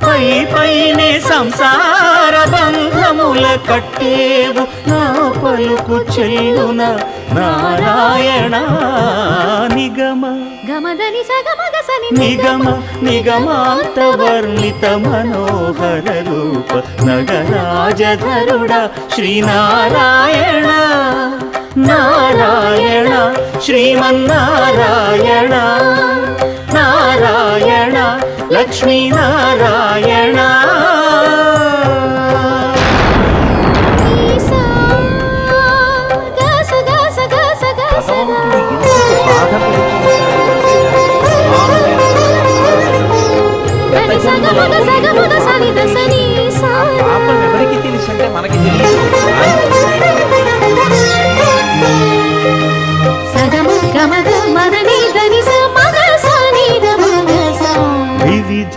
పై పైనే సంసార బంధముల కట్టేవు నా పలుకు చెల్లున నారాయణ నిగమ గమదని సగమగసని నిగమ నిగమాంత వర్ణిత మనోహర రూప నగరాజధరుడ శ్రీనారాయణ నారాయణ శ్రీమన్నారాయణ నారాయణ లక్ష్మీనారాయణ ఎవరికి తెలుసు అంటే మనకి తెలియదు. వివిధ